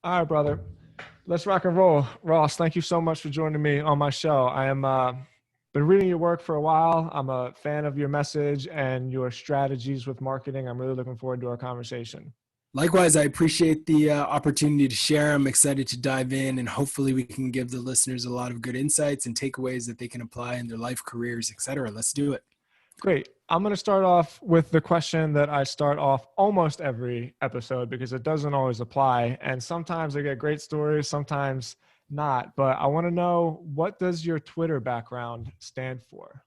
All right, brother. Let's rock and roll. Ross, thank you so much for joining me on my show. I am been reading your work for a while. I'm a fan of your message and your strategies with marketing. I'm really looking forward to our conversation. Likewise, I appreciate the opportunity to share. I'm excited to dive in, and hopefully we can give the listeners a lot of good insights and takeaways that they can apply in their life, careers, etc. Let's do it. Great. I'm going to start off with the question that I start off almost every episode because it doesn't always apply. And sometimes I get great stories, sometimes not. But I want to know, what does your Twitter background stand for?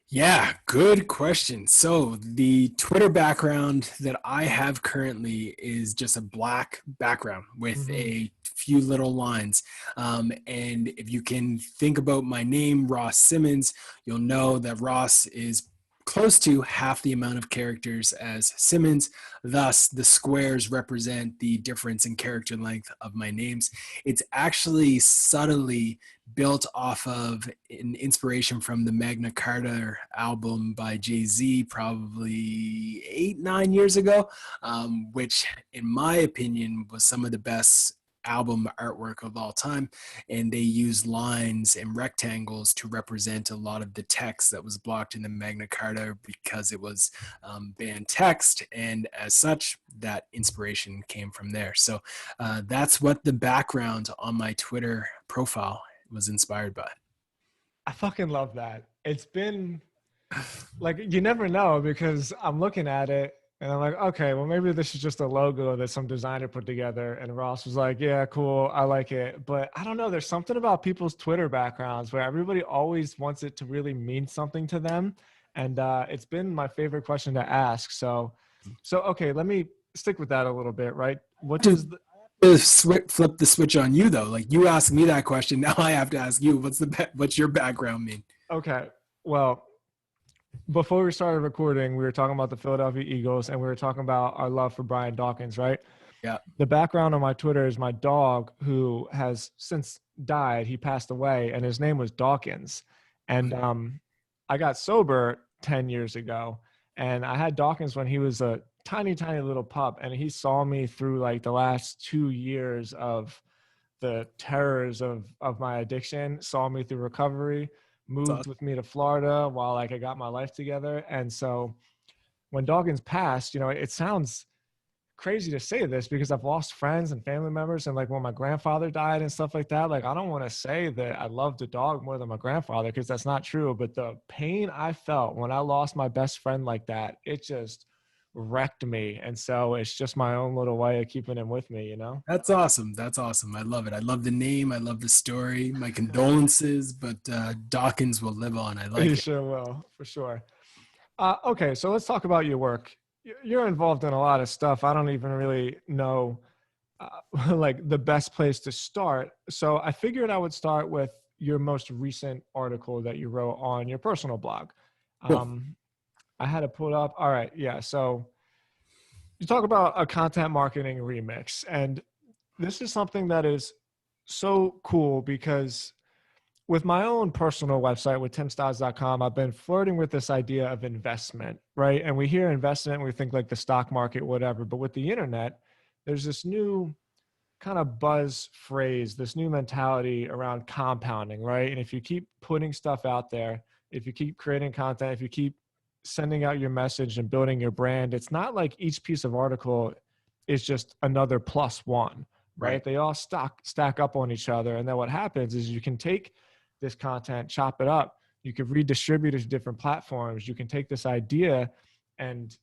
Yeah, good question. So the Twitter background that I have currently is just a black background with Mm-hmm. a few little lines. And if you can think about my name, Ross Simmonds, you'll know that Ross is close to half the amount of characters as Simmonds. Thus, the squares represent the difference in character length of my names. It's actually subtly built off of an inspiration from the Magna Carta album by Jay-Z, probably 8-9 years ago, which in my opinion was some of the best album artwork of all time. And they use lines and rectangles to represent a lot of the text that was blocked in the Magna Carta because it was banned text, and as such that inspiration came from there. So that's what the background on my Twitter profile was inspired by. I fucking love that. It's been like, you never know because I'm looking at it and I'm like, okay, well, maybe this is just a logo that some designer put together. And Ross was like, yeah, cool, I like it. But I don't know, there's something about people's Twitter backgrounds where everybody always wants it to really mean something to them. And it's been my favorite question to ask. So okay, let me stick with that a little bit, right? What To does the, flip the switch on you though, like you asked me that question, now I have to ask you, what's your background mean? okay, well, before we started recording, we were talking about the Philadelphia Eagles and we were talking about our love for Brian Dawkins, right? Yeah. The background on my Twitter is my dog who has since died. He passed away and his name was Dawkins. And I got sober 10 years ago and I had Dawkins when he was a tiny, tiny little pup. And he saw me through like the last 2 years of the terrors of my addiction, saw me through recovery, moved Awesome. with me to Florida while like I got my life together. And so when Dawkins passed, it sounds crazy to say this because I've lost friends and family members, and like when my grandfather died and stuff like that, like I don't want to say that I loved the dog more than my grandfather because that's not true, but the pain I felt when I lost my best friend like that, it just wrecked me. And so it's just my own little way of keeping him with me. That's awesome. That's awesome. I love it. I love the name. I love the story. My condolences, but Dawkins will live on. I You like it. sure will, for sure. Okay, so let's talk about your work. You're involved in a lot of stuff. I don't even really know like the best place to start. So I figured I would start with your most recent article that you wrote on your personal blog. Cool. Um, I had to pull it up. All right, yeah. So you talk about a content marketing remix, and this is something that is so cool because with my own personal website with timstyles.com, I've been flirting with this idea of investment, right? And we hear investment, we think like the stock market, whatever. But with the internet, there's this new kind of buzz phrase, this new mentality around compounding, right? And if you keep putting stuff out there, if you keep creating content, if you keep sending out your message and building your brand, it's not like each piece of article is just another plus one, Right. right? They all stack up on each other. And then what happens is you can take this content, chop it up, you can redistribute it to different platforms. You can take this idea and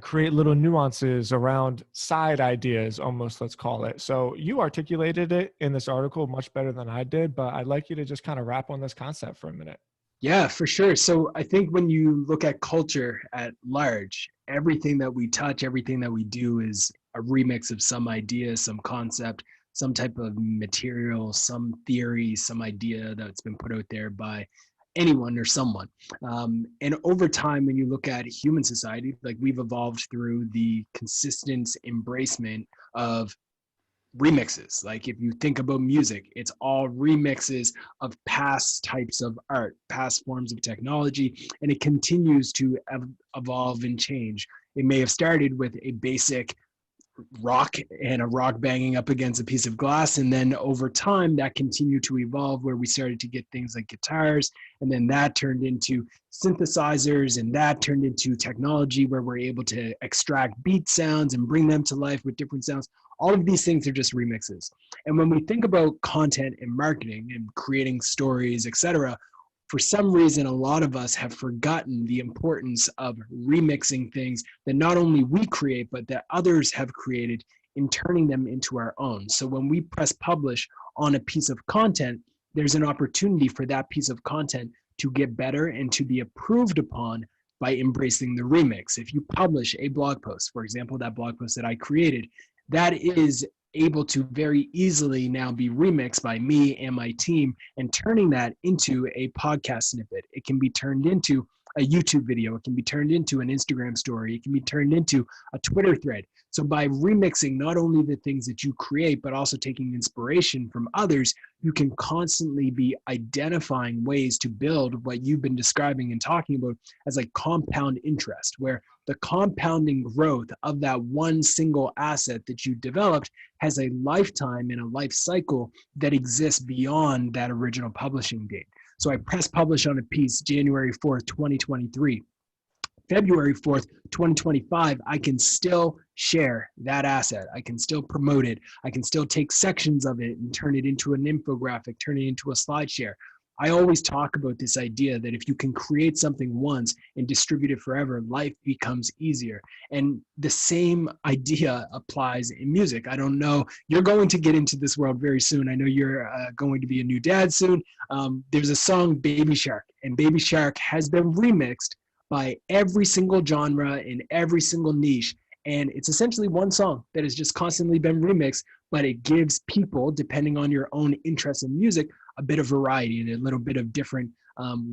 create little nuances around side ideas, almost, let's call it. So you articulated it in this article much better than I did, but I'd like you to just kind of wrap on this concept for a minute. Yeah, for sure. So I think when you look at culture at large, everything that we touch, everything that we do is a remix of some idea, some concept, some type of material, some theory, some idea that's been put out there by anyone or someone. And over time, when you look at human society, like we've evolved through the consistent embracement of remixes. Like if you think about music, it's all remixes of past types of art, past forms of technology, and it continues to evolve and change. It may have started with a basic rock and a rock banging up against a piece of glass. And then over time, that continued to evolve where we started to get things like guitars. And then that turned into synthesizers, and that turned into technology where we're able to extract beat sounds and bring them to life with different sounds. All of these things are just remixes. And when we think about content and marketing and creating stories, etc., for some reason, a lot of us have forgotten the importance of remixing things that not only we create, but that others have created, in turning them into our own. So when we press publish on a piece of content, there's an opportunity for that piece of content to get better and to be approved upon by embracing the remix. If you publish a blog post, for example, that blog post that I created, that is able to very easily now be remixed by me and my team, and turning that into a podcast snippet. It can be turned into a YouTube video. It can be turned into an Instagram story. It can be turned into a Twitter thread. So by remixing not only the things that you create, but also taking inspiration from others, you can constantly be identifying ways to build what you've been describing and talking about as like compound interest, where the compounding growth of that one single asset that you developed has a lifetime and a life cycle that exists beyond that original publishing date. So I press publish on a piece January 4th, 2023. February 4th, 2025, I can still share that asset. I can still promote it. I can still take sections of it and turn it into an infographic, turn it into a slide share. I always talk about this idea that if you can create something once and distribute it forever, life becomes easier. And the same idea applies in music. I don't know, you're going to get into this world very soon. I know you're going to be a new dad soon. There's a song, Baby Shark, and Baby Shark has been remixed by every single genre in every single niche. And it's essentially one song that has just constantly been remixed, but it gives people, depending on your own interest in music, a bit of variety and a little bit of different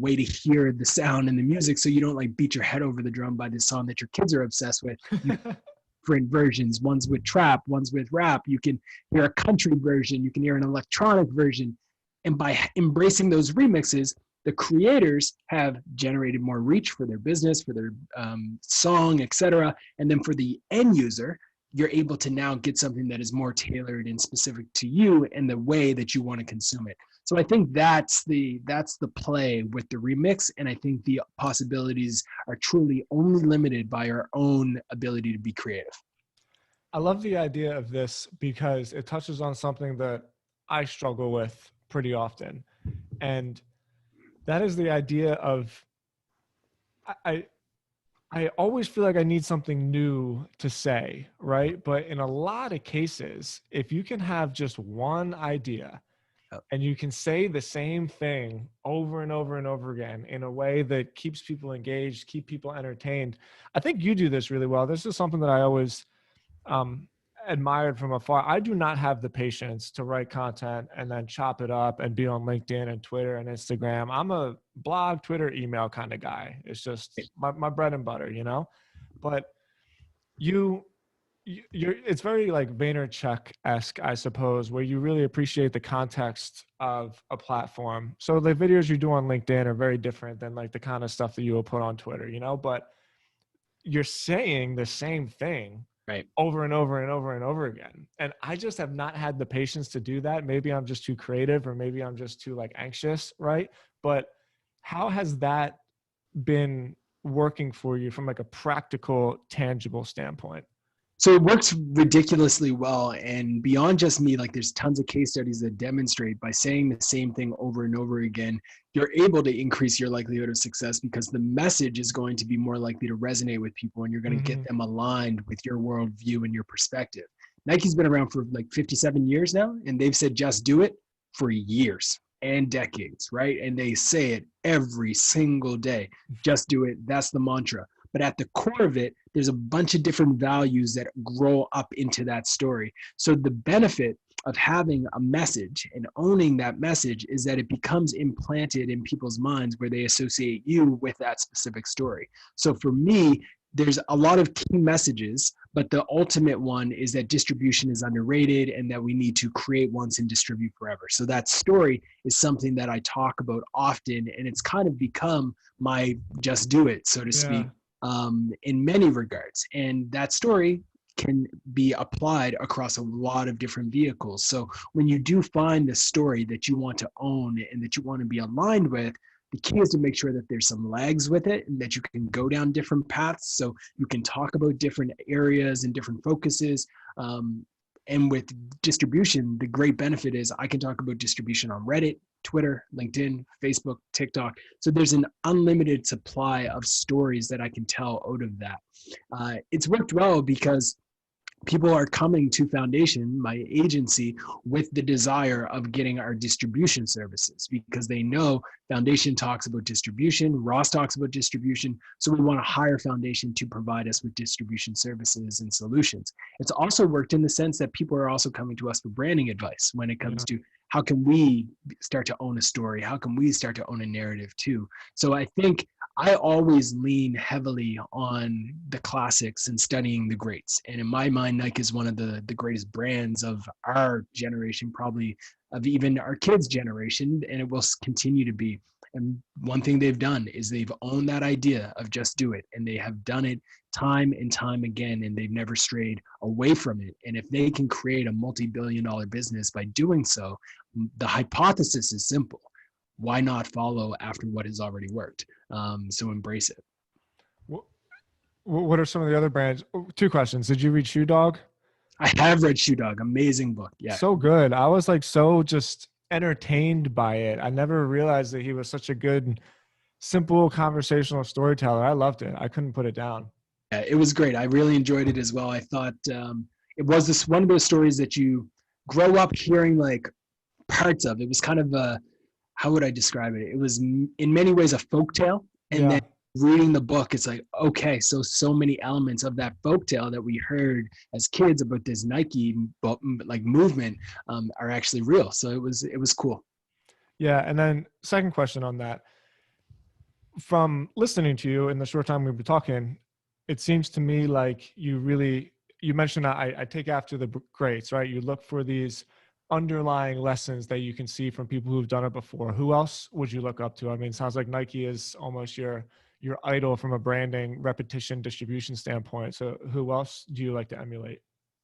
way to hear the sound and the music, so you don't like beat your head over the drum by this song that your kids are obsessed with. Different versions, one's with trap, one's with rap. You can hear a country version, you can hear an electronic version. And by embracing those remixes, the creators have generated more reach for their business, for their song, etc. And then for the end user, you're able to now get something that is more tailored and specific to you and the way that you want to consume it. So I think that's the play with the remix, and I think the possibilities are truly only limited by our own ability to be creative. I love the idea of this because it touches on something that I struggle with pretty often. And that is the idea of I always feel like I need something new to say, right? But in a lot of cases, if you can have just one idea and you can say the same thing over and over and over again in a way that keeps people engaged, keep people entertained. I think you do this really well. This is something that I always admired from afar. I do not have the patience to write content and then chop it up and be on LinkedIn and Twitter and Instagram. I'm a blog, Twitter, email kind of guy. It's just my bread and butter, you know? But you're it's very like Vaynerchuk-esque, I suppose, where you really appreciate the context of a platform. So the videos you do on LinkedIn are very different than like the kind of stuff that you will put on Twitter, you know? But you're saying the same thing right over and over and over and over again. And I just have not had the patience to do that. Maybe I'm just too creative, or maybe I'm just too like anxious, right? But how has that been working for you from like a practical, tangible standpoint? So it works ridiculously well. And beyond just me, like there's tons of case studies that demonstrate by saying the same thing over and over again, you're able to increase your likelihood of success because the message is going to be more likely to resonate with people, and you're going to get them aligned with your worldview and your perspective. Nike's been around for like 57 years now, and they've said just do it for years and decades, right? And they say it every single day. Just do it. That's the mantra. But at the core of it, there's a bunch of different values that grow up into that story. So the benefit of having a message and owning that message is that it becomes implanted in people's minds where they associate you with that specific story. So for me, there's a lot of key messages, but the ultimate one is that distribution is underrated and that we need to create once and distribute forever. So that story is something that I talk about often, and it's kind of become my just do it, so to speak. In many regards. And that story can be applied across a lot of different vehicles. So when you do find the story that you want to own and that you want to be aligned with, the key is to make sure that there's some legs with it and that you can go down different paths so you can talk about different areas and different focuses. And with distribution, the great benefit is I can talk about distribution on Reddit, Twitter, LinkedIn, Facebook, TikTok. So there's an unlimited supply of stories that I can tell out of that. It's worked well because people are coming to Foundation, my agency, with the desire of getting our distribution services because they know Foundation talks about distribution, Ross talks about distribution, so we want to hire Foundation to provide us with distribution services and solutions. It's also worked in the sense that people are also coming to us for branding advice when it comes to how can we start to own a story? How can we start to own a narrative too? So I think I always lean heavily on the classics and studying the greats. And in my mind, Nike is one of the greatest brands of our generation, probably of even our kids' generation, and it will continue to be. And one thing they've done is they've owned that idea of just do it. And they have done it time and time again, and they've never strayed away from it. And if they can create a multi-billion-dollar business by doing so, the hypothesis is simple. Why not follow after what has already worked? So embrace it. What are some of the other brands? Two questions. Did you read Shoe Dog? I have read Shoe Dog. Amazing book. Yeah. So good. I was like so just entertained by it. I never realized that he was such a good, simple conversational storyteller. I loved it. I couldn't put it down. Yeah, it was great. I really enjoyed it as well. I thought it was this one of those stories that you grow up hearing like parts of. It was kind of a, how would I describe it? It was in many ways a folktale, and then reading the book, it's like, okay, so many elements of that folktale that we heard as kids about this Nike like movement are actually real. So it was cool. Yeah, and then second question on that. From listening to you in the short time we've been talking, it seems to me like you mentioned that I take after the greats, right? You look for these underlying lessons that you can see from people who've done it before. Who else would you look up to? I mean, it sounds like Nike is almost your idol from a branding, repetition, distribution standpoint. So who else do you like to emulate?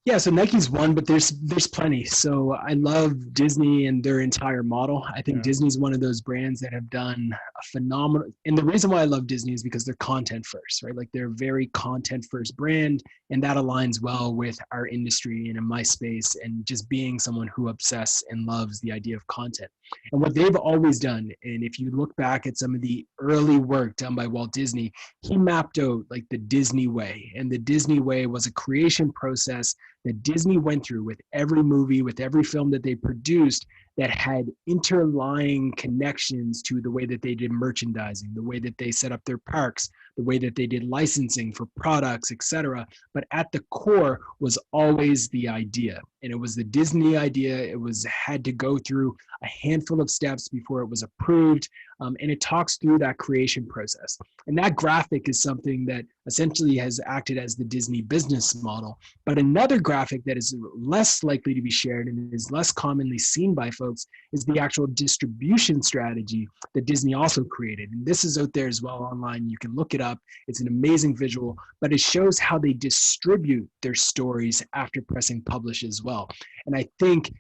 Yeah, so Nike's one, but there's plenty. So I love Disney and their entire model. I think Disney's one of those brands that have done a phenomenal. And the reason why I love Disney is because they're content first, right? Like they're a very content first brand, and that aligns well with our industry and in my space, and just being someone who obsesses and loves the idea of content. And what they've always done, and if you look back at some of the early work done by Walt Disney, he mapped out like the Disney way, and the Disney way was a creation process that Disney went through with every movie, with every film that they produced, that had interlying connections to the way that they did merchandising, the way that they set up their parks, the way that they did licensing for products, etc. But at the core was always the idea. And it was the Disney idea. It had to go through a handful of steps before it was approved. And it talks through that creation process. And that graphic is something that essentially has acted as the Disney business model. But another graphic that is less likely to be shared and is less commonly seen by folks is the actual distribution strategy that Disney also created. And this is out there as well online. You can look it up. It's an amazing visual, but it shows how they distribute their stories after pressing publish as well. And I think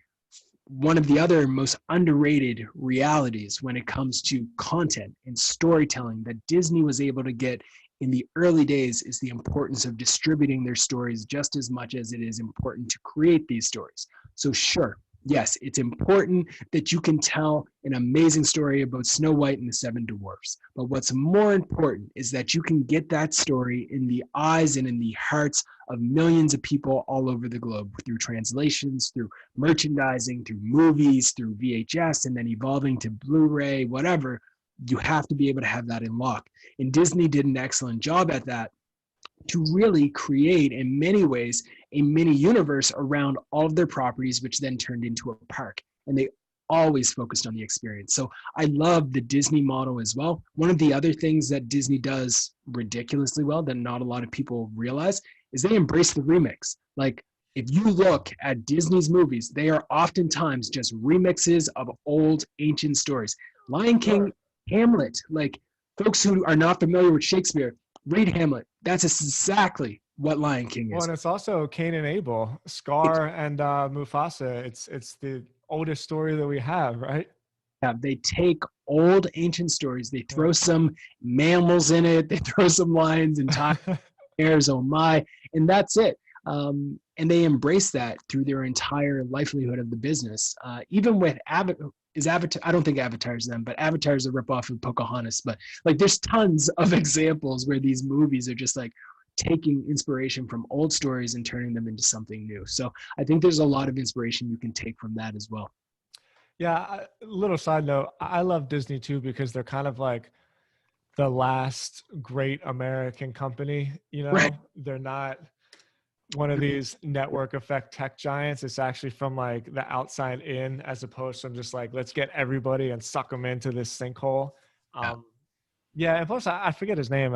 one of the other most underrated realities when it comes to content and storytelling that Disney was able to get in the early days is the importance of distributing their stories just as much as it is important to create these stories. So sure, yes, it's important that you can tell an amazing story about Snow White and the Seven Dwarfs. But what's more important is that you can get that story in the eyes and in the hearts of millions of people all over the globe through translations, through merchandising, through movies, through VHS, and then evolving to Blu-ray, whatever. You have to be able to have that in lock. And Disney did an excellent job at that, to really create, in many ways, a mini universe around all of their properties, which then turned into a park. And they always focused on the experience. So I love the Disney model as well. One of the other things that Disney does ridiculously well that not a lot of people realize is they embrace the remix. Like, if you look at Disney's movies, they are oftentimes just remixes of old ancient stories. Lion King, Hamlet, like folks who are not familiar with Shakespeare, read Hamlet. That's exactly What Lion King Well, is. and it's also Cain and Abel, Scar and Mufasa. It's the oldest story that we have, right? They take old ancient stories, they Yeah. throw some mammals in it, they throw some lions and tigers, oh my, and that's it. And they embrace that through their entire livelihood of the business. Even with Avatar, I don't think Avatar's them, but Avatar's a ripoff of Pocahontas. But like, there's tons of examples where these movies are just like taking inspiration from old stories and turning them into something new. So I think there's a lot of inspiration you can take from that as well. Yeah, little side note, I love Disney too because they're kind of like the last great American company, you Right. know? They're not one of these network effect tech giants. It's actually from like the outside in, as opposed to just like, let's get everybody and suck them into this sinkhole. Yeah. Um, yeah, and plus I forget his name.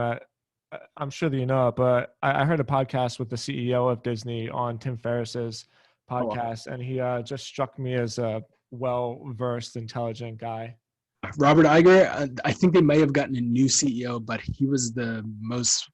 I'm sure that you know it, but I heard a podcast with the CEO of Disney on Tim Ferriss's Oh, well. podcast, and he just struck me as a well-versed, intelligent guy. Robert Iger, I think they may have gotten a new CEO, but he was the most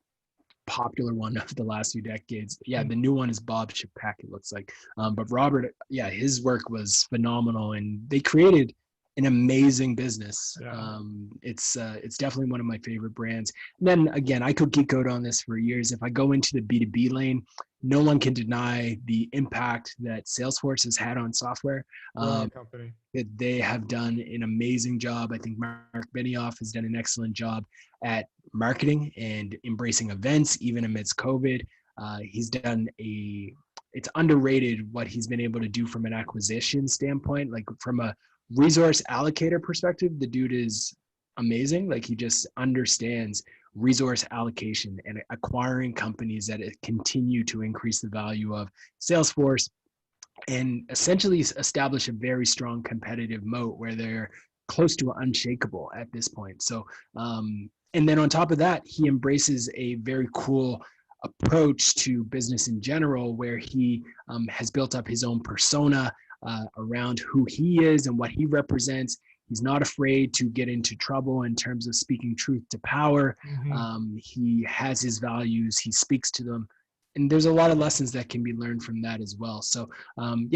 popular one of the last few decades. Yeah, the new one is Bob Chapek, it looks like. But Robert, yeah, his work was phenomenal, and they created an amazing business. Yeah. It's definitely one of my favorite brands. And then again, I could geek out on this for years. If I go into the B2B lane, no one can deny the impact that Salesforce has had on software. Brilliant company. They have done an amazing job. I think Mark Benioff has done an excellent job at marketing and embracing events, even amidst COVID. He's done it's underrated what he's been able to do from an acquisition standpoint. Like, from a resource allocator perspective, the dude is amazing. Like, he just understands resource allocation and acquiring companies that continue to increase the value of Salesforce, and essentially establish a very strong competitive moat where they're close to unshakable at this point. So, and then on top of that, he embraces a very cool approach to business in general, where he has built up his own persona around who he is and what he represents. He's not afraid to get into trouble in terms of speaking truth to power. Mm-hmm. He has his values, he speaks to them, and there's a lot of lessons that can be learned from that as well. So I'm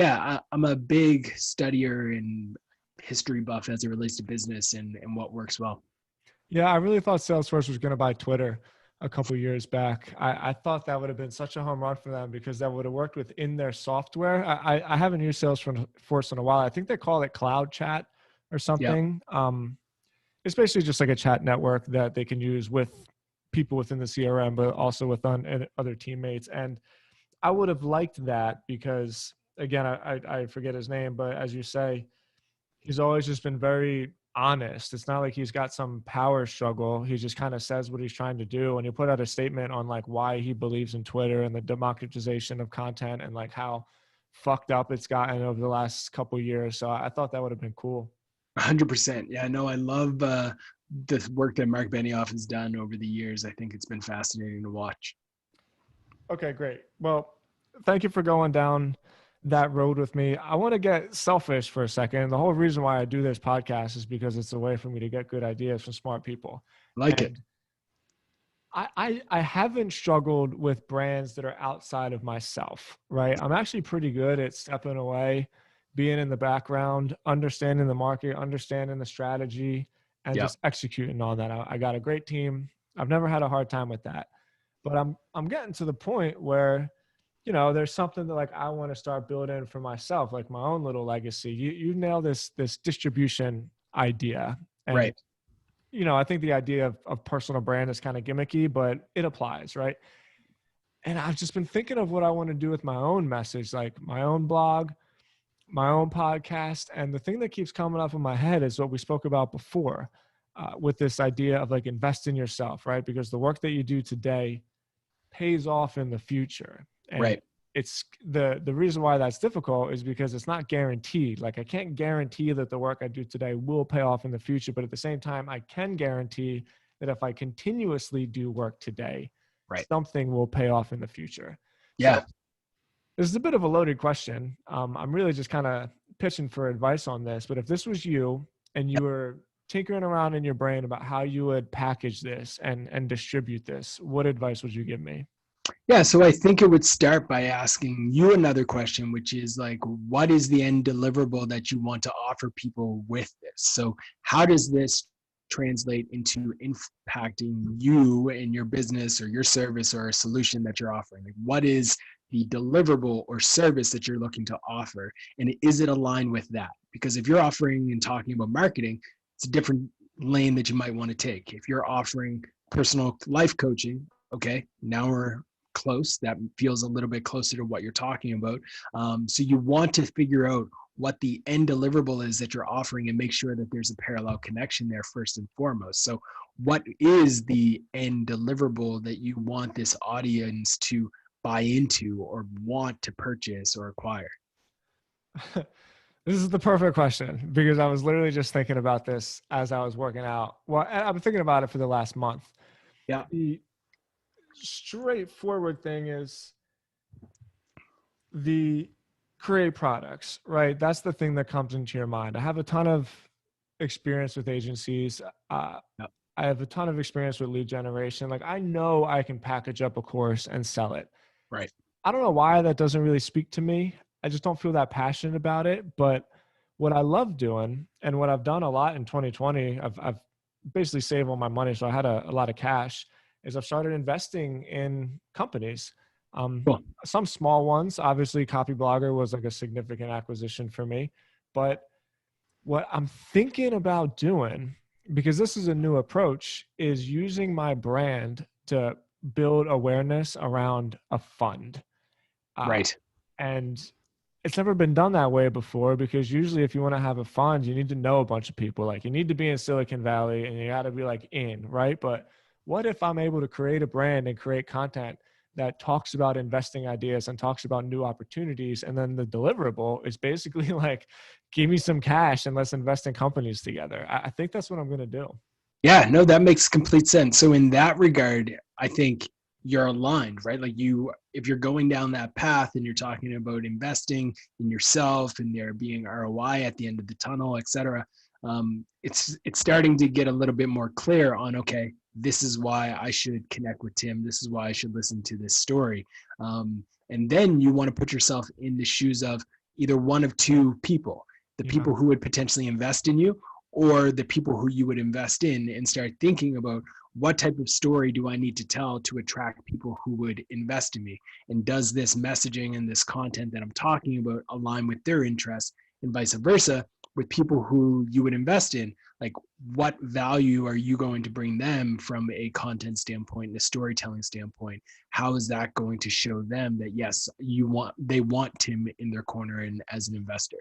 a big studier and history buff as it relates to business and what works well. Yeah, I really thought Salesforce was going to buy Twitter a couple years back. I thought that would have been such a home run for them because that would have worked within their software. I haven't used Salesforce in a while. I think they call it Cloud Chat or Yeah. something. It's basically just like a chat network that they can use with people within the CRM, but also with other teammates. And I would have liked that because, again, I forget his name, but as you say, he's always just been very honest. It's not like he's got some power struggle. He just kind of says what he's trying to do. And he put out a statement on like why he believes in Twitter and the democratization of content and like how fucked up it's gotten over the last couple of years. So I thought that would have been cool. 100%. Yeah, no, I love the work that Mark Benioff has done over the years. I think it's been fascinating to watch. Okay, great. Well, thank you for going down that road with me. I want to get selfish for a second. The whole reason why I do this podcast is because it's a way for me to get good ideas from smart people. Like it. And I haven't struggled with brands that are outside of myself, right? I'm actually pretty good at stepping away, being in the background, understanding the market, understanding the strategy, and Yeah. just executing on that. I got a great team. I've never had a hard time with that. But I'm getting to the point where, you know, there's something that like I want to start building for myself, like my own little legacy. You nail this distribution idea. And Right. you know, I think the idea of personal brand is kind of gimmicky, but it applies, right? And I've just been thinking of what I want to do with my own message, like my own blog, my own podcast. And the thing that keeps coming up in my head is what we spoke about before with this idea of like invest in yourself, right? Because the work that you do today pays off in the future. And Right. it's the reason why that's difficult is because it's not guaranteed. Like I can't guarantee that the work I do today will pay off in the future, but at the same time, I can guarantee that if I continuously do work today, Right. something will pay off in the future. So Yeah. this is a bit of a loaded question. I'm really just kind of pitching for advice on this, but if this was you and you were tinkering around in your brain about how you would package this and distribute this, what advice would you give me? Yeah, so I think it would start by asking you another question, which is like, what is the end deliverable that you want to offer people with this? So, how does this translate into impacting you and your business or your service or a solution that you're offering? Like, what is the deliverable or service that you're looking to offer? And is it aligned with that? Because if you're offering and talking about marketing, it's a different lane that you might want to take. If you're offering personal life coaching, okay, now we're close. That feels a little bit closer to what you're talking about. So you want to figure out what the end deliverable is that you're offering and make sure that there's a parallel connection there first and foremost. So what is the end deliverable that you want this audience to buy into or want to purchase or acquire? This is the perfect question because I was literally just thinking about this as I was working out. Well, I've been thinking about it for the last month. Yeah, The straightforward thing is the create products, right? That's the thing that comes into your mind. I have a ton of experience with agencies. yeah, I have a ton of experience with lead generation. Like I know I can package up a course and sell it. right, I don't know why that doesn't really speak to me. I just don't feel that passionate about it. But what I love doing and what I've done a lot in 2020, I've basically saved all my money. So I had a lot of cash is I've started investing in companies. cool, Some small ones, obviously Copyblogger was like a significant acquisition for me, but what I'm thinking about doing, because this is a new approach, is using my brand to build awareness around a fund. Uh, right. and it's never been done that way before because usually if you want to have a fund, you need to know a bunch of people. Like you need to be in Silicon Valley and you got to be like in, right? But what if I'm able to create a brand and create content that talks about investing ideas and talks about new opportunities? And then the deliverable is basically like, give me some cash and let's invest in companies together. I think that's what I'm going to do. Yeah, no, that makes complete sense. So in that regard, I think you're aligned, right? Like you, if you're going down that path and you're talking about investing in yourself and there being ROI at the end of the tunnel, et cetera, it's starting to get a little bit more clear on, okay, this is why I should connect with Tim. This is why I should listen to this story. And then you want to put yourself in the shoes of either one of two people, the Yeah. people who would potentially invest in you or the people who you would invest in, and start thinking about what type of story do I need to tell to attract people who would invest in me? And does this messaging and this content that I'm talking about align with their interests, and vice versa with people who you would invest in? Like, what value are you going to bring them from a content standpoint and a storytelling standpoint? How is that going to show them that yes, they want Tim in their corner and as an investor?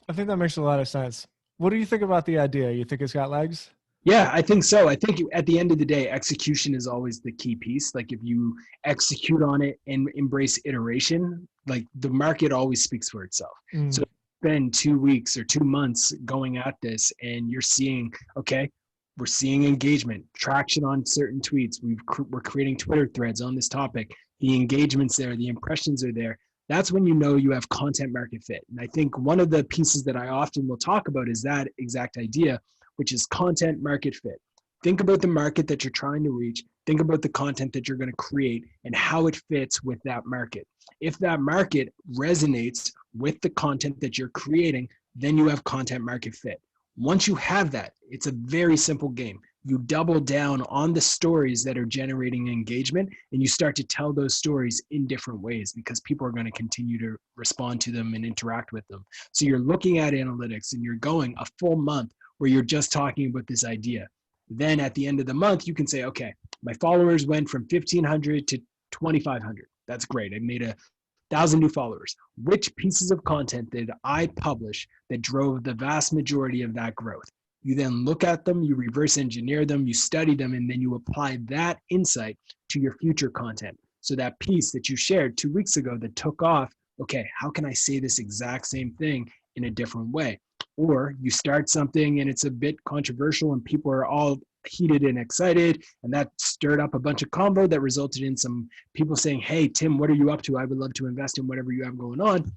I think that makes a lot of sense. What do you think about the idea? You think it's got legs? Yeah, I think so. I think at the end of the day, execution is always the key piece. Like if you execute on it and embrace iteration, like the market always speaks for itself. So Mm. spend 2 weeks or 2 months going at this and you're seeing, okay, we're seeing engagement, traction on certain tweets. We're creating Twitter threads on this topic. The engagement's there, the impressions are there. That's when you know you have content market fit. And I think one of the pieces that I often will talk about is that exact idea, which is content market fit. Think about the market that you're trying to reach. Think about the content that you're going to create and how it fits with that market. If that market resonates with the content that you're creating, then you have content market fit. Once you have that, it's a very simple game. You double down on the stories that are generating engagement and you start to tell those stories in different ways because people are going to continue to respond to them and interact with them. So you're looking at analytics and you're going a full month where you're just talking about this idea. Then at the end of the month, you can say, okay, my followers went from 1,500 to 2,500. That's great. I made 1,000 new followers. Which pieces of content did I publish that drove the vast majority of that growth? You then look at them, you reverse engineer them, you study them, and then you apply that insight to your future content. So that piece that you shared 2 weeks ago that took off, okay, how can I say this exact same thing in a different way? Or you start something and it's a bit controversial and people are all heated and excited, and that stirred up a bunch of convo that resulted in some people saying, hey, Tim, what are you up to? I would love to invest in whatever you have going on.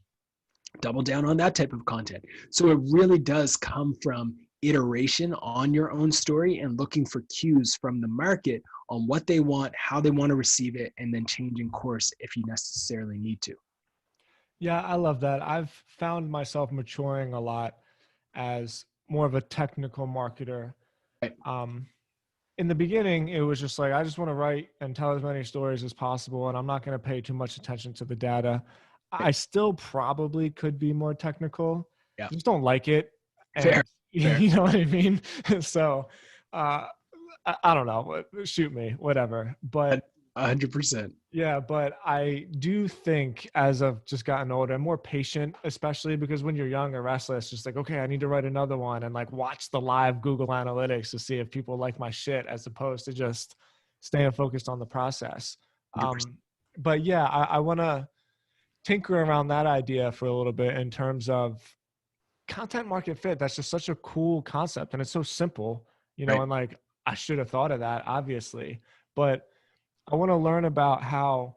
Double down on that type of content. So it really does come from iteration on your own story and looking for cues from the market on what they want, how they want to receive it, and then changing course if you necessarily need to. Yeah, I love that. I've found myself maturing a lot as more of a technical marketer. Right. Um, in the beginning, it was just like, I just want to write and tell as many stories as possible, and I'm not going to pay too much attention to the data. Right. I still probably could be more technical. Yeah. I just don't like it. Fair. And Fair. you know what I mean? So uh, I don't know. Shoot me, whatever. But 100%. yeah, but I do think as I've just gotten older, I'm more patient, especially because when you're young or restless, just like, okay, I need to write another one and like watch the live Google Analytics to see if people like my shit as opposed to just staying focused on the process. 100%. But yeah, I want to tinker around that idea for a little bit in terms of content market fit. That's just such a cool concept and it's so simple, Right. and like I should have thought of that, obviously. But I want to learn about how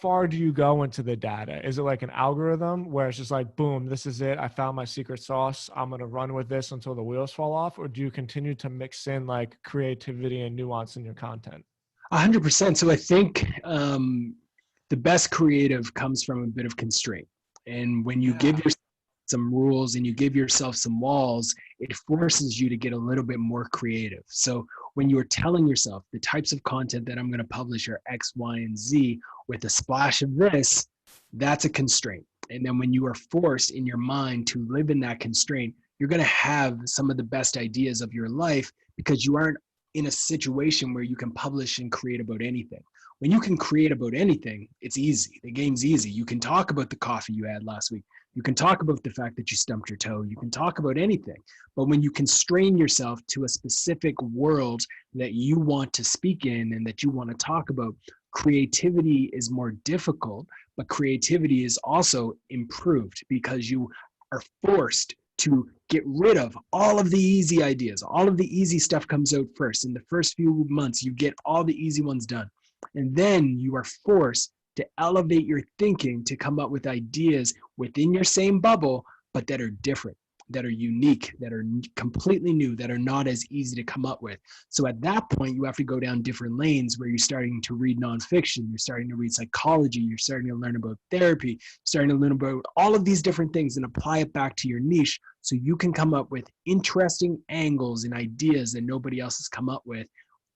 far do you go into the data? Is it like an algorithm where it's just like, boom, this is it. I found my secret sauce. I'm going to run with this until the wheels fall off. Or do you continue to mix in like creativity and nuance in your content? 100%. So I think the best creative comes from a bit of constraint. And when you give Yeah. yourself some rules and you give yourself some walls, it forces you to get a little bit more creative. So when you are telling yourself the types of content that I'm going to publish are X, Y, and Z with a splash of this, that's a constraint. And then when you are forced in your mind to live in that constraint, you're going to have some of the best ideas of your life because you aren't in a situation where you can publish and create about anything. When you can create about anything, it's easy. The game's easy. You can talk about the coffee you had last week. You can talk about the fact that you stumped your toe. You can talk about anything. But when you constrain yourself to a specific world that you want to speak in and that you want to talk about, creativity is more difficult, but creativity is also improved because you are forced to get rid of all of the easy ideas. All of the easy stuff comes out first. In the first few months, you get all the easy ones done. And then you are forced to elevate your thinking to come up with ideas within your same bubble, but that are different, that are unique, that are completely new, that are not as easy to come up with. So at that point, you have to go down different lanes where you're starting to read nonfiction, you're starting to read psychology, you're starting to learn about therapy, starting to learn about all of these different things and apply it back to your niche so you can come up with interesting angles and ideas that nobody else has come up with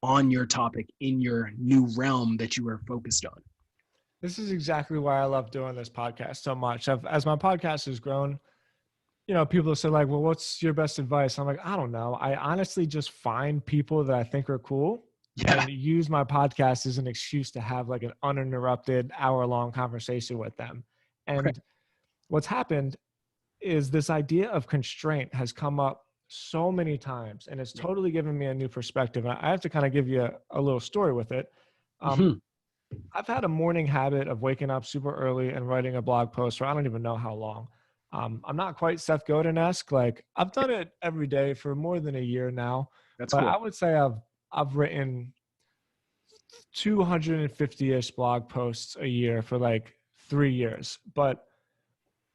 on your topic in your new realm that you are focused on. This is exactly why I love doing this podcast so much. As my podcast has grown, people say like, well, what's your best advice? I'm like, I don't know. I honestly just find people that I think are cool Yeah. and use my podcast as an excuse to have like an uninterrupted hour-long conversation with them. Right. And what's happened is this idea of constraint has come up so many times and it's totally given me a new perspective. And I have to kind of give you a little story with it. Mm-hmm. I've had a morning habit of waking up super early and writing a blog post for I don't even know how long. I'm not quite Seth Godin-esque. Like I've done it every day for more than a year now, That's but I cool. would say I've written 250-ish blog posts a year for like 3 years. But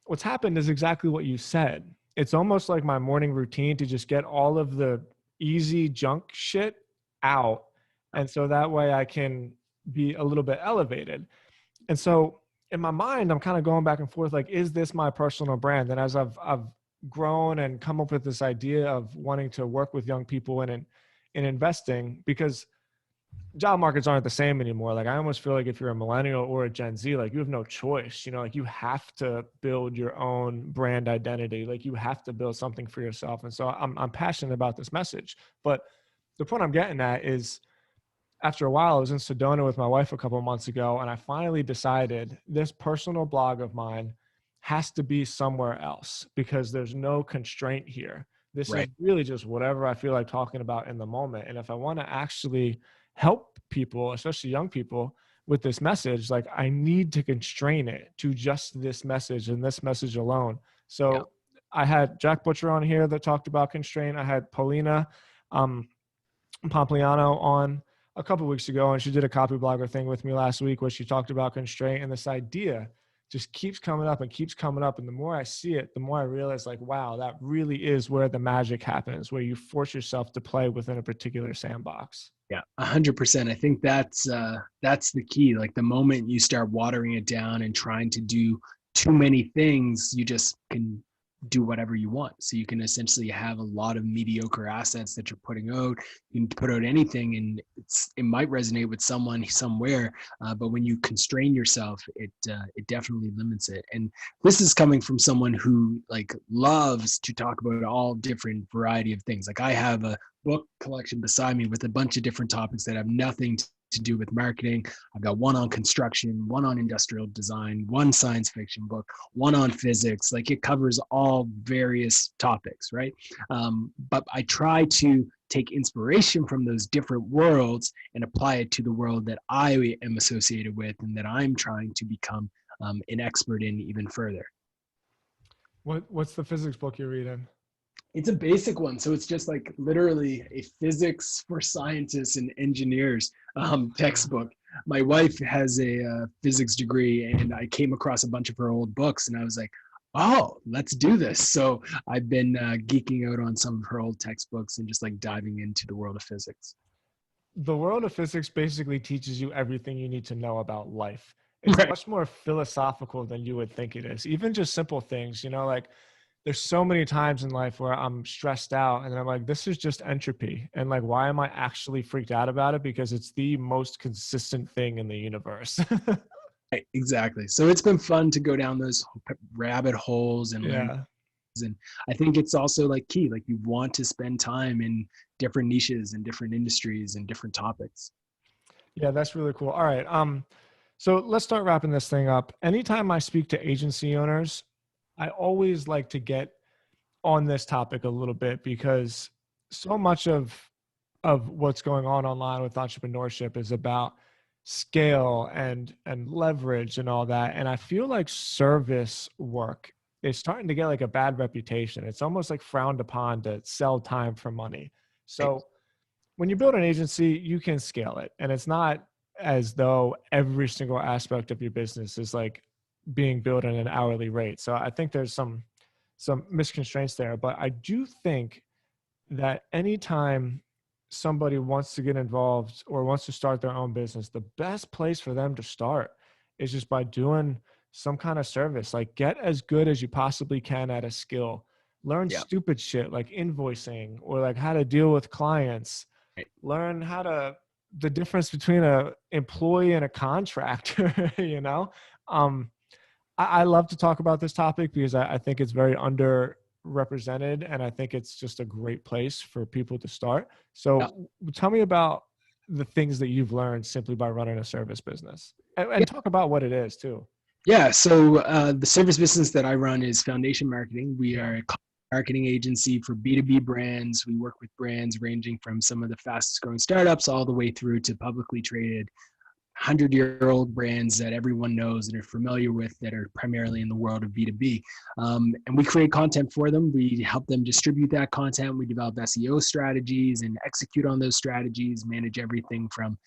what's happened is exactly what you said. It's almost like my morning routine to just get all of the easy junk shit out. And so that way I can be a little bit elevated. And so in my mind, I'm kind of going back and forth, like, is this my personal brand? And as I've grown and come up with this idea of wanting to work with young people in investing, because job markets aren't the same anymore. Like I almost feel like if you're a millennial or a Gen Z, like you have no choice, like you have to build your own brand identity. Like you have to build something for yourself. And so I'm passionate about this message, but the point I'm getting at is after a while, I was in Sedona with my wife a couple of months ago, and I finally decided this personal blog of mine has to be somewhere else because there's no constraint here. This is Right. really just whatever I feel like talking about in the moment. And if I want to actually help people, especially young people, with this message, like I need to constrain it to just this message and this message alone. Yeah. So I had Jack Butcher on here that talked about constraint. I had Paulina Pompliano on a couple of weeks ago, and she did a copy blogger thing with me last week where she talked about constraint and this idea just keeps coming up and keeps coming up. And the more I see it, the more I realize like, wow, that really is where the magic happens, where you force yourself to play within a particular sandbox. Yeah, 100%. I think that's the key. Like the moment you start watering it down and trying to do too many things, you just can do whatever you want. So you can essentially have a lot of mediocre assets that you're putting out. You can put out anything, and it might resonate with someone somewhere. But when you constrain yourself, it definitely limits it. And this is coming from someone who like loves to talk about all different variety of things. Like I have a book collection beside me with a bunch of different topics that have nothing to do with marketing. I've got one on construction, one on industrial design, one science fiction book, one on physics. Like it covers all various topics, right? But I try to take inspiration from those different worlds and apply it to the world that I am associated with and that I'm trying to become an expert in even further. What's the physics book you're reading? It's a basic one. So it's just like literally a physics for scientists and engineers textbook. My wife has a physics degree, and I came across a bunch of her old books and I was like, oh, let's do this. So I've been geeking out on some of her old textbooks and just like diving into the world of physics. The world of physics basically teaches you everything you need to know about life. It's Right. much more philosophical than you would think it is. Even just simple things, like there's so many times in life where I'm stressed out and I'm like, this is just entropy. And like, why am I actually freaked out about it? Because it's the most consistent thing in the universe. Right, exactly. So it's been fun to go down those rabbit holes and learn. Yeah. And I think it's also like key, like you want to spend time in different niches and different industries and different topics. Yeah, that's really cool. All right. So let's start wrapping this thing up. Anytime I speak to agency owners, I always like to get on this topic a little bit because so much of what's going on online with entrepreneurship is about scale and leverage and all that. And I feel like service work is starting to get like a bad reputation. It's almost like frowned upon to sell time for money. Right. So when you build an agency, you can scale it. And it's not as though every single aspect of your business is like being billed at an hourly rate. So I think there's some misconstraints there, but I do think that anytime somebody wants to get involved or wants to start their own business, the best place for them to start is just by doing some kind of service. Like get as good as you possibly can at a skill. Learn Yeah. stupid shit like invoicing or like how to deal with clients. Right. Learn the difference between a employee and a contractor, I love to talk about this topic because I think it's very underrepresented, and I think it's just a great place for people to start. Yeah. So tell me about the things that you've learned simply by running a service business, and talk about what it is too. Yeah. So the service business that I run is Foundation Marketing. We Yeah. are a marketing agency for B2B brands. We work with brands ranging from some of the fastest growing startups all the way through to publicly traded 100-year-old brands that everyone knows and are familiar with that are primarily in the world of B2B. And we create content for them. We help them distribute that content. We develop SEO strategies and execute on those strategies, manage everything from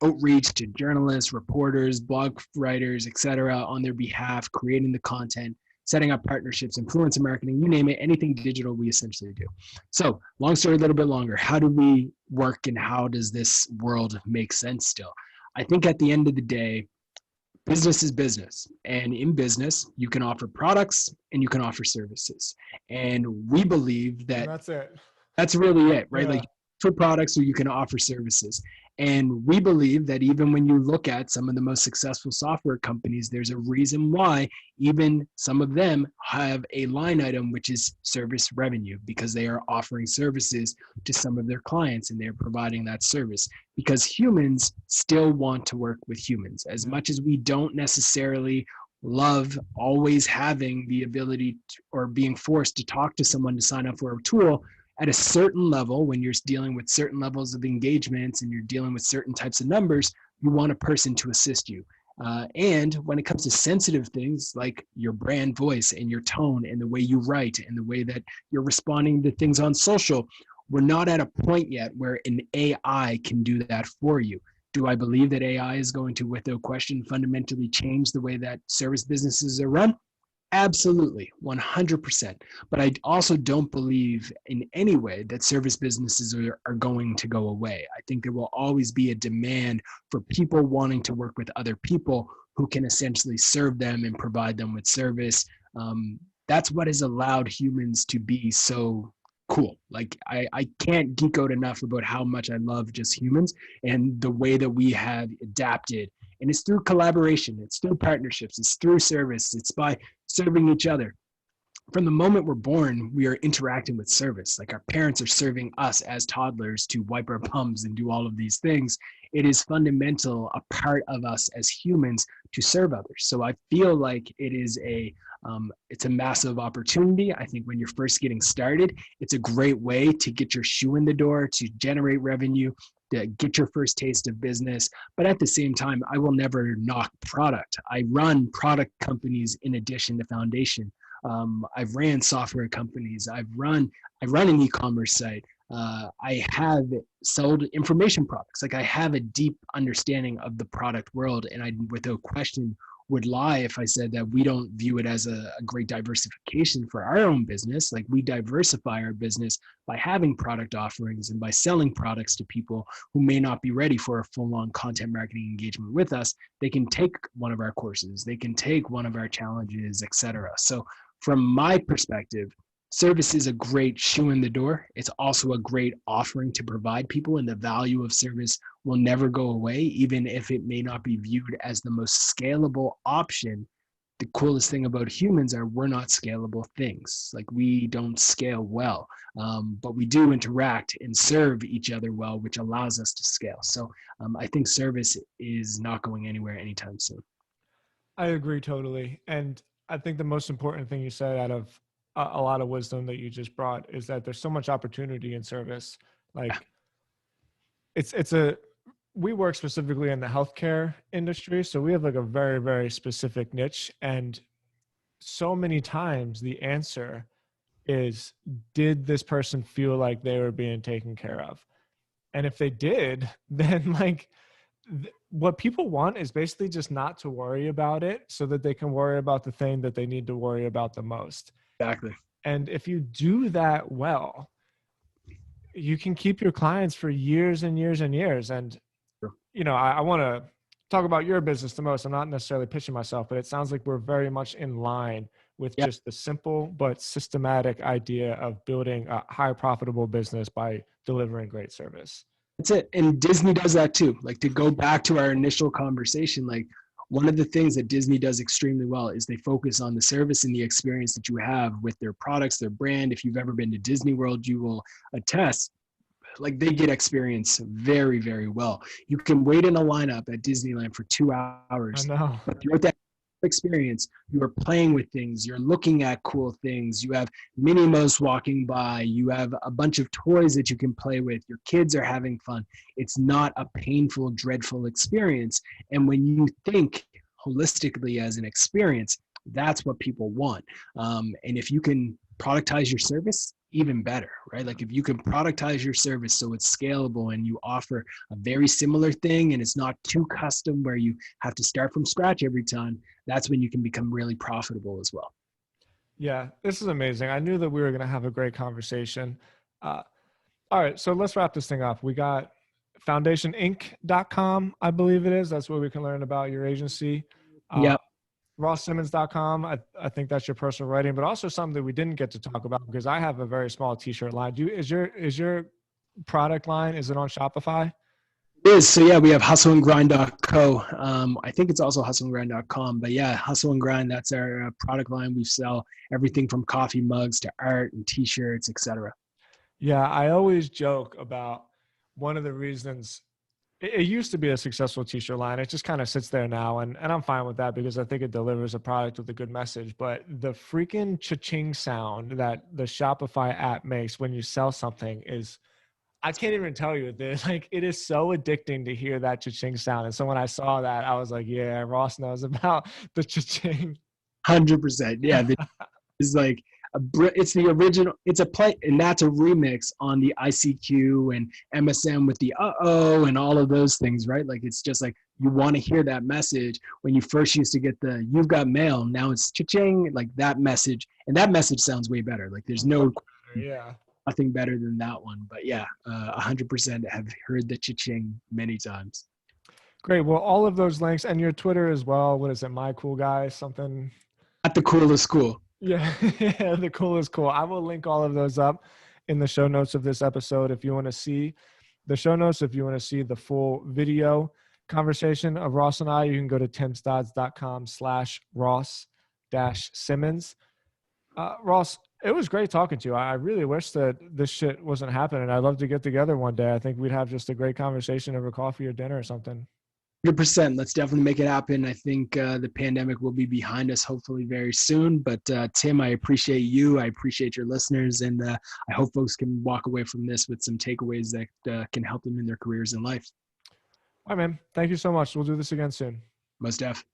outreach to journalists, reporters, blog writers, etc., on their behalf, creating the content, setting up partnerships, influencer marketing, you name it, anything digital, we essentially do. So long story, a little bit longer. How do we work and how does this world make sense still? I think at the end of the day, business is business. And in business, you can offer products and you can offer services. And we believe that And that's it. that's really it, right? Yeah. Like for products or you can offer services. And we believe that even when you look at some of the most successful software companies, there's a reason why even some of them have a line item, which is service revenue, because they are offering services to some of their clients and they're providing that service. Because humans still want to work with humans. As much as we don't necessarily love always having the ability to, or being forced to talk to someone to sign up for a tool, at a certain level, when you're dealing with certain levels of engagements and you're dealing with certain types of numbers, you want a person to assist you. And when it comes to sensitive things like your brand voice and your tone and the way you write and the way that you're responding to things on social, we're not at a point yet where an AI can do that for you. Do I believe that AI is going to, without question, fundamentally change the way that service businesses are run? Absolutely, 100%. But I also don't believe in any way that service businesses are going to go away. I think there will always be a demand for people wanting to work with other people who can essentially serve them and provide them with service. That's what has allowed humans to be so cool. Like I can't geek out enough about how much I love just humans and the way that we have adapted. And it's through collaboration, it's through partnerships, it's through service, it's by serving each other. From the moment we're born, we are interacting with service. Like our parents are serving us as toddlers to wipe our bums and do all of these things. It is fundamental, a part of us as humans to serve others. So I feel like it's a massive opportunity. I think when you're first getting started, it's a great way to get your shoe in the door, to generate revenue, to get your first taste of business. But at the same time, I will never knock product. I run product companies in addition to foundation. I've ran software companies. I run an e-commerce site. I have sold information products. Like I have a deep understanding of the product world, and I, without question, would lie if I said that we don't view it as a great diversification for our own business. Like we diversify our business by having product offerings and by selling products to people who may not be ready for a full-on content marketing engagement with us. They can take one of our courses, they can take one of our challenges, etc. So from my perspective, service is a great shoe in the door. It's also a great offering to provide people, and the value of service will never go away, even if it may not be viewed as the most scalable option. The coolest thing about humans are we're not scalable things. Like we don't scale well, but we do interact and serve each other well, which allows us to scale. So I think service is not going anywhere anytime soon. I agree totally. And I think the most important thing you said out of a lot of wisdom that you just brought is that there's so much opportunity in service. Like it's a we work specifically in the healthcare industry, so we have like a very, very specific niche. And so many times the answer is, did this person feel like they were being taken care of? And if they did, then like what people want is basically just not to worry about it so that they can worry about the thing that they need to worry about the most. Exactly. And if you do that well, you can keep your clients for years and years and years. And, Sure. you know, I want to talk about your business the most. I'm not necessarily pitching myself, but it sounds like we're very much in line with Yeah. just the simple but systematic idea of building a high profitable business by delivering great service. That's it. And Disney does that too. Like to go back to our initial conversation, like one of the things that Disney does extremely well is they focus on the service and the experience that you have with their products, their brand. If you've ever been to Disney World, you will attest, like they get experience very, very well. You can wait in a lineup at Disneyland for 2 hours, I know. but throughout that experience, you are playing with things, you're looking at cool things, you have Minnie Mouse walking by, you have a bunch of toys that you can play with, your kids are having fun. It's not a painful, dreadful experience. And when you think holistically as an experience, that's what people want. And if you can productize your service, even better, right? Like if you can productize your service so it's scalable and you offer a very similar thing and it's not too custom where you have to start from scratch every time, that's when you can become really profitable as well. Yeah, this is amazing. I knew that we were going to have a great conversation. Uh, all right, so let's wrap this thing up. We got foundationinc.com, I believe it is. That's where we can learn about your agency. Yep. RossSimmonds.com. I think that's your personal writing, but also something that we didn't get to talk about because I have a very small t-shirt line. Is your product line, is it on Shopify? It is. So yeah, we have hustleandgrind.co. I think it's also hustleandgrind.com, but yeah, Hustle and Grind, that's our product line. We sell everything from coffee mugs to art and t-shirts, etc. Yeah, I always joke about one of the reasons it used to be a successful t-shirt line. It just kind of sits there now. And I'm fine with that because I think it delivers a product with a good message. But the freaking cha-ching sound that the Shopify app makes when you sell something is, I can't even tell you this. Like, it is so addicting to hear that cha-ching sound. And so when I saw that, I was like, yeah, Ross knows about the cha-ching. 100%. Yeah. It's like, it's the original. It's a play, and that's a remix on the ICQ and MSM with the uh-oh and all of those things, right? Like it's just like you want to hear that message when you first used to get the "you've got mail." Now it's cha-ching, like that message, and that message sounds way better. Like there's Much no better, yeah. nothing better than that one. But yeah, 100% have heard the cha-ching many times. Great. Well, all of those links and your Twitter as well. What is it? My cool guy, something. At the coolest school. Yeah. Yeah, the cool is cool. I will link all of those up in the show notes of this episode. If you want to see the show notes, if you want to see the full video conversation of Ross and I, you can go to timstods.com/Ross-Simmonds. Ross, it was great talking to you. I really wish that this shit wasn't happening. I'd love to get together one day. I think we'd have just a great conversation over coffee or dinner or something. 100%. Let's definitely make it happen. I think the pandemic will be behind us hopefully very soon. But Tim, I appreciate you. I appreciate your listeners. And I hope folks can walk away from this with some takeaways that can help them in their careers in life. All right, man. Thank you so much. We'll do this again soon. Most def.